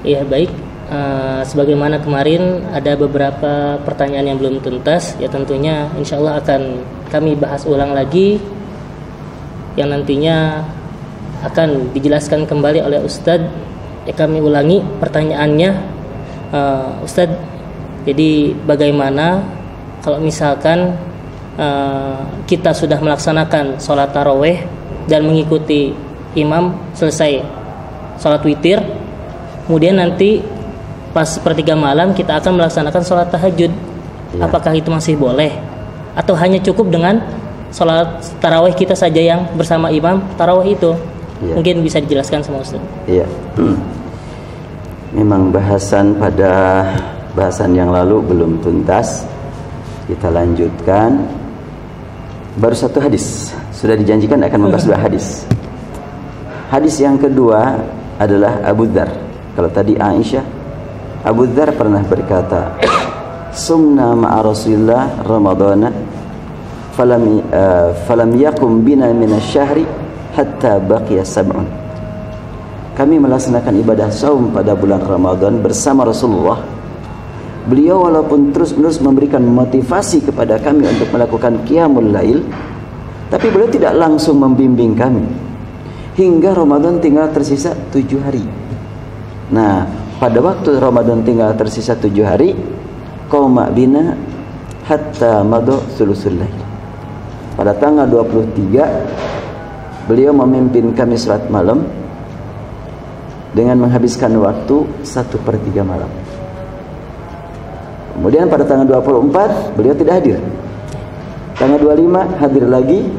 Ya baik, sebagaimana kemarin ada beberapa pertanyaan yang belum tuntas, ya tentunya insya Allah akan kami bahas ulang lagi, yang nantinya akan dijelaskan kembali oleh Ustadz. Ya kami ulangi pertanyaannya, Ustadz. Jadi bagaimana kalau misalkan kita sudah melaksanakan sholat taraweh dan mengikuti imam selesai sholat witir, kemudian nanti pas sepertiga malam kita akan melaksanakan sholat tahajud, apakah itu masih boleh atau hanya cukup dengan sholat tarawih kita saja yang bersama imam tarawih itu? Mungkin bisa dijelaskan sama Ustaz. Iya. Memang bahasan yang lalu belum tuntas, kita lanjutkan. Baru satu hadis, sudah dijanjikan akan membahas dua hadis. Hadis yang kedua adalah Abu Dzar. Kalau tadi Aisyah, Abu Dzar pernah berkata, "Sumna ma'a Rasulillah Ramadana falam yakum bina minasyahri hatta baqiya sab'un." Kami melaksanakan ibadah saum pada bulan Ramadan bersama Rasulullah. Beliau walaupun terus-menerus memberikan motivasi kepada kami untuk melakukan qiyamul lail, tapi beliau tidak langsung membimbing kami hingga Ramadan tinggal tersisa 7 hari. Nah, pada waktu Ramadan tinggal tersisa 7 hari, qoma bina hatta madu thuluthul lail. Pada tanggal 23 beliau memimpin kami salat malam dengan menghabiskan waktu 1/3 malam. Kemudian pada tanggal 24 beliau tidak hadir. Tanggal 25 hadir lagi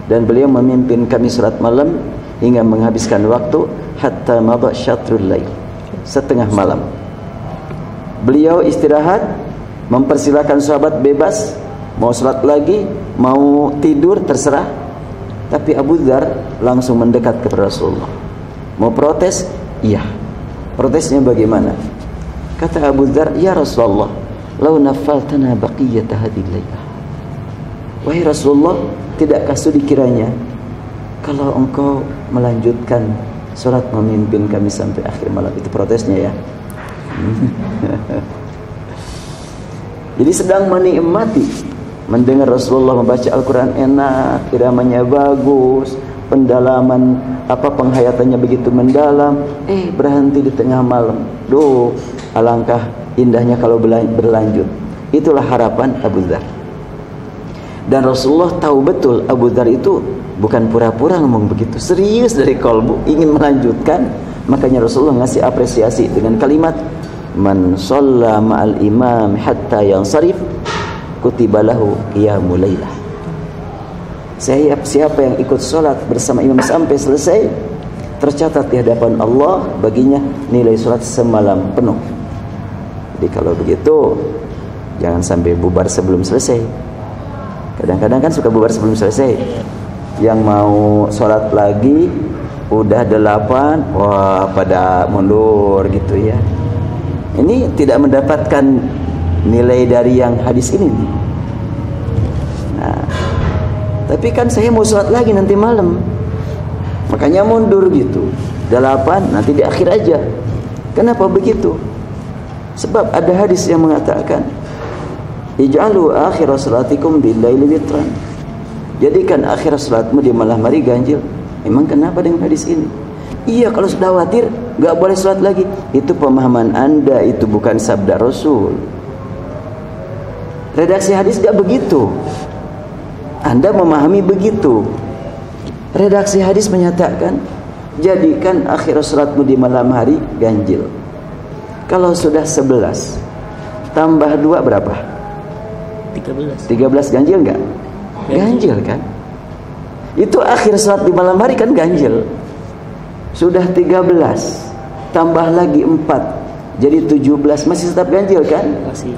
dan beliau memimpin kami salat malam hingga menghabiskan waktu hatta madu syatrul lail, setengah malam. Beliau istirahat, mempersilakan sahabat bebas, mau salat lagi, mau tidur terserah. Tapi Abu Dzar langsung mendekat kepada Rasulullah. Mau protes? Iya. Protesnya bagaimana? Kata Abu Dzar, "Ya Rasulullah, lau nafaltana baqiyata hadhil lailah." Wahai Rasulullah, tidakkah sudi kiranya kalau engkau melanjutkan salat memimpin kami sampai akhir malam? Itu protesnya ya. Jadi sedang menikmati mendengar Rasulullah membaca Al-Quran enak, iramanya bagus, pendalaman penghayatannya begitu mendalam, berhenti di tengah malam. Duh, alangkah indahnya kalau berlanjut. Itulah harapan Abu Dzar. Dan Rasulullah tahu betul Abu Dzar itu bukan pura-pura ngomong begitu, serius dari qalbu ingin melanjutkan. Makanya Rasulullah ngasih apresiasi dengan kalimat, "Man shalla ma'al imam hatta yansarif kutiba lahu qiyamul lailah." Siapa yang ikut sholat bersama imam sampai selesai, tercatat di hadapan Allah baginya nilai sholat semalam penuh. Jadi kalau begitu jangan sampai bubar sebelum selesai. Kadang-kadang kan suka bubar sebelum selesai. Yang mau sholat lagi udah 8, wah pada mundur gitu ya. Ini tidak mendapatkan nilai dari yang hadis ini. Nah, tapi kan saya mau sholat lagi nanti malam, makanya mundur gitu. 8 nanti di akhir aja. Kenapa begitu? Sebab ada hadis yang mengatakan, "Ij'alu akhir salatikum bil-laili witran." Jadikan akhir salatmu di malam hari ganjil. Emang kenapa dengan hadis ini? Iya, kalau sudah khawatir enggak boleh salat lagi. Itu pemahaman Anda, itu bukan sabda Rasul. Redaksi hadis enggak begitu. Anda memahami begitu. Redaksi hadis menyatakan, jadikan akhir salatmu di malam hari ganjil. Kalau sudah 11 tambah 2 berapa? 13. 13 ganjil enggak? Ganjil kan? Itu akhir salat di malam hari kan ganjil. Sudah 13 tambah lagi 4 jadi 17, masih tetap ganjil kan? Masih.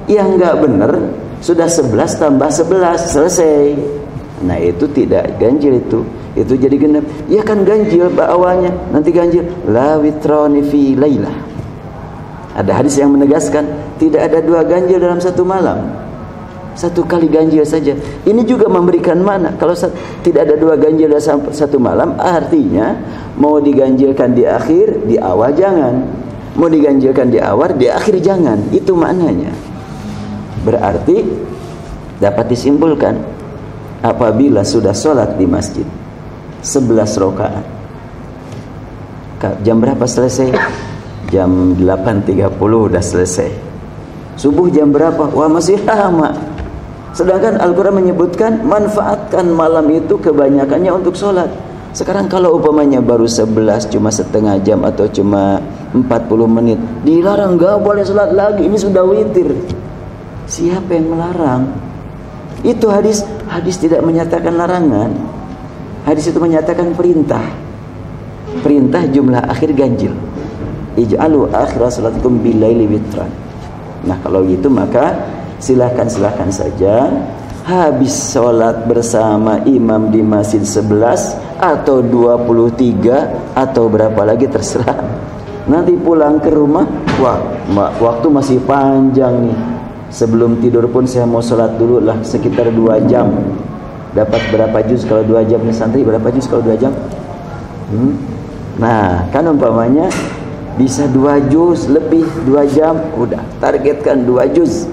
Yang enggak benar sudah 11 tambah 11 selesai. Nah itu tidak ganjil, itu jadi genap. Ya kan ganjil awalnya, nanti ganjil la witrani fi lailah. Ada hadis yang menegaskan tidak ada 2 ganjil dalam satu malam. Satu kali ganjil saja. Ini juga memberikan makna. Kalau tidak ada dua ganjil dalam satu malam, artinya mau diganjilkan di akhir, di awal jangan. Mau diganjilkan di awal, di akhir jangan. Itu maknanya. Berarti dapat disimpulkan, apabila sudah sholat di masjid 11 rakaat, jam berapa selesai? Jam 8.30 udah selesai. Subuh jam berapa? Wah, masih lama. Sedangkan Al-Quran menyebutkan manfaatkan malam itu kebanyakannya untuk sholat. Sekarang kalau umpamanya baru 11, cuma setengah jam atau cuma 40 menit, dilarang gak boleh sholat lagi, ini sudah witir. Siapa yang melarang? Itu hadis tidak menyatakan larangan. Hadis itu menyatakan perintah. Perintah jumlah akhir ganjil. Ij'alu akhira salatikum bilaili witran. Nah, kalau gitu maka silahkan saja habis sholat bersama imam di masjid 11 atau 23 atau berapa lagi terserah. Nanti pulang ke rumah, wah, waktu masih panjang nih. Sebelum tidur pun saya mau sholat dulu lah, sekitar 2 jam. Dapat berapa juz kalau 2 jam nih santri? Berapa juz kalau 2 jam? Nah, kan umpamanya bisa 2 juz lebih, 2 jam, udah targetkan 2 juz.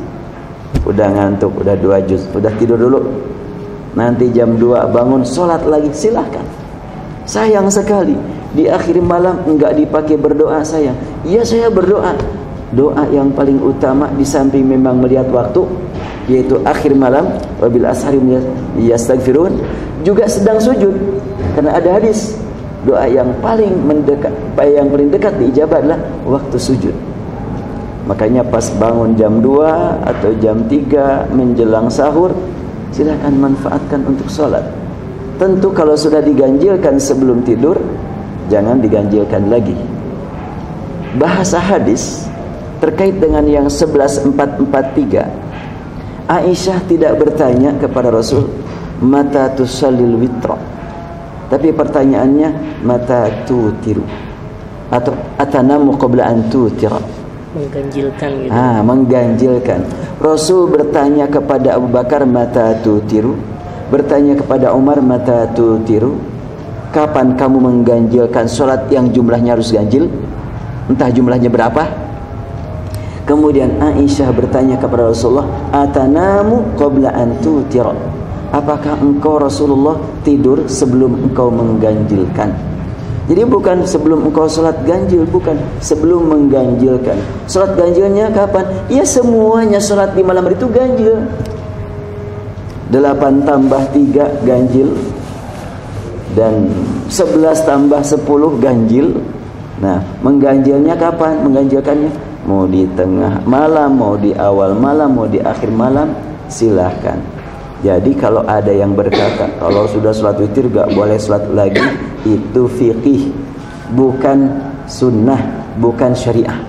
Udah ngantuk, udah 2 juz, udah tidur dulu. Nanti jam 2 bangun sholat lagi, silahkan. Sayang sekali di akhir malam enggak dipakai berdoa. Sayang. Iya, saya berdoa. Doa yang paling utama di samping memang melihat waktu, yaitu akhir malam, wabil ashari yastaghfirun, juga sedang sujud. Karena ada hadis, doa yang paling dekat diijabah adalah waktu sujud. Makanya pas bangun jam 2 atau jam 3 menjelang sahur, silahkan manfaatkan untuk sholat. Tentu kalau sudah diganjilkan sebelum tidur, jangan diganjilkan lagi. Bahasa hadis terkait dengan yang 11.443, Aisyah tidak bertanya kepada Rasul, mata tusallil witra, tapi pertanyaannya mata tutiru, atau atanamu qabla an tutira, mengganjilkan gitu. Mengganjilkan. Rasul bertanya kepada Abu Bakar, mata tutiru, bertanya kepada Umar, mata tutiru, kapan kamu mengganjilkan sholat yang jumlahnya harus ganjil, entah jumlahnya berapa. Kemudian Aisyah bertanya kepada Rasulullah, atanamu qabla an tutira, apakah engkau Rasulullah tidur sebelum engkau mengganjilkan? Jadi bukan sebelum engkau sholat ganjil, bukan, sebelum mengganjilkan. Sholat ganjilnya kapan? Ya semuanya sholat di malam itu ganjil. 8 tambah 3 ganjil, dan 11 tambah 10 ganjil. Nah, mengganjilnya kapan? Mengganjilkannya mau di tengah malam, mau di awal malam, mau di akhir malam, silahkan. Jadi kalau ada yang berkata kalau sudah sholat witir gak boleh sholat lagi, itu fiqih, bukan sunnah, bukan syariah,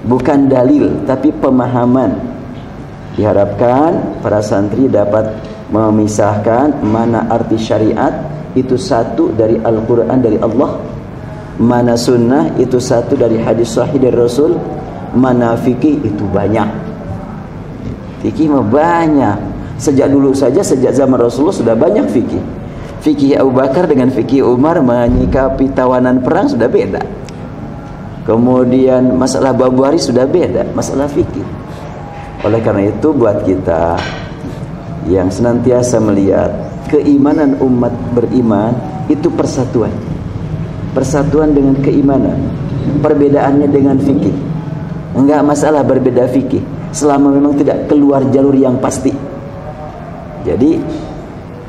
bukan dalil, tapi pemahaman. Diharapkan para santri dapat memisahkan mana arti syariat itu satu dari Al-Quran dari Allah, mana sunnah itu satu dari hadis sahih dari Rasul, mana fikih itu banyak. Fikih mah banyak. Sejak dulu saja, sejak zaman Rasulullah sudah banyak fikih. Fikih Abu Bakar dengan fikih Umar menyikapi tawanan perang sudah beda. Kemudian masalah Abu Hari sudah beda, masalah fikih. Oleh karena itu buat kita yang senantiasa melihat keimanan umat beriman itu persatuan. Persatuan dengan keimanan. Perbedaannya dengan fikih. Enggak masalah berbeda fikih, selama memang tidak keluar jalur yang pasti. Jadi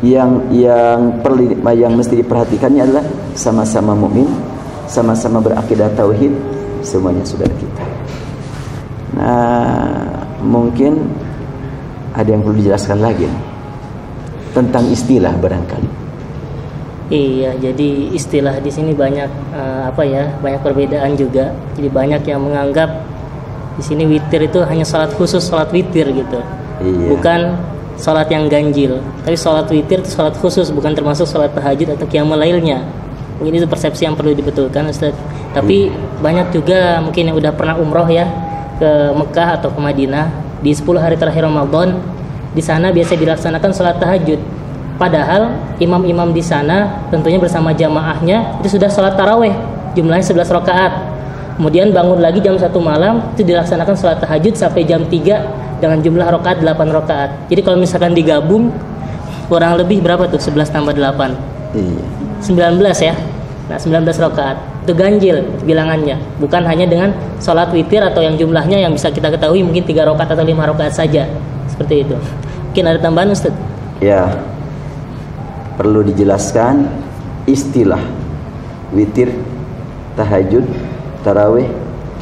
yang mesti diperhatikannya adalah sama-sama mukmin, sama-sama berakidah tauhid, semuanya saudara kita. Nah, mungkin ada yang perlu dijelaskan lagi nih, tentang istilah barangkali. Iya, jadi istilah di sini banyak banyak perbedaan juga. Jadi banyak yang menganggap di sini witir itu hanya salat khusus, salat witir gitu. Iya. Bukan salat yang ganjil. Tapi salat witir itu salat khusus, bukan termasuk salat tahajud atau qiyamul lailnya. Mungkin itu persepsi yang perlu dibetulkan, Ustaz. Tapi banyak juga mungkin yang udah pernah umroh ya ke Mekah atau ke Madinah di 10 hari terakhir Ramadan, di sana biasa dilaksanakan sholat tahajud. Padahal imam-imam di sana tentunya bersama jamaahnya itu sudah sholat taraweh, jumlahnya 11 rakaat. Kemudian bangun lagi jam 1 malam itu dilaksanakan sholat tahajud sampai jam 3 dengan jumlah rakaat 8 rakaat. Jadi kalau misalkan digabung kurang lebih berapa tuh? 11 tambah 8. Iya. 19 ya. Nah, 19 rakaat. Itu ganjil bilangannya. Bukan hanya dengan sholat witir atau yang jumlahnya yang bisa kita ketahui mungkin 3 rakaat atau 5 rakaat saja. Seperti itu. Mungkin ada tambahan Ustaz? Ya. Perlu dijelaskan istilah witir, tahajud, tarawih,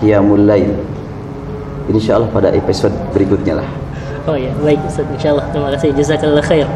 qiyamul lail. Insyaallah pada episode berikutnya lah. Oh ya, baik Ustaz. Insyaallah. Terima kasih. Jazakallahu khair.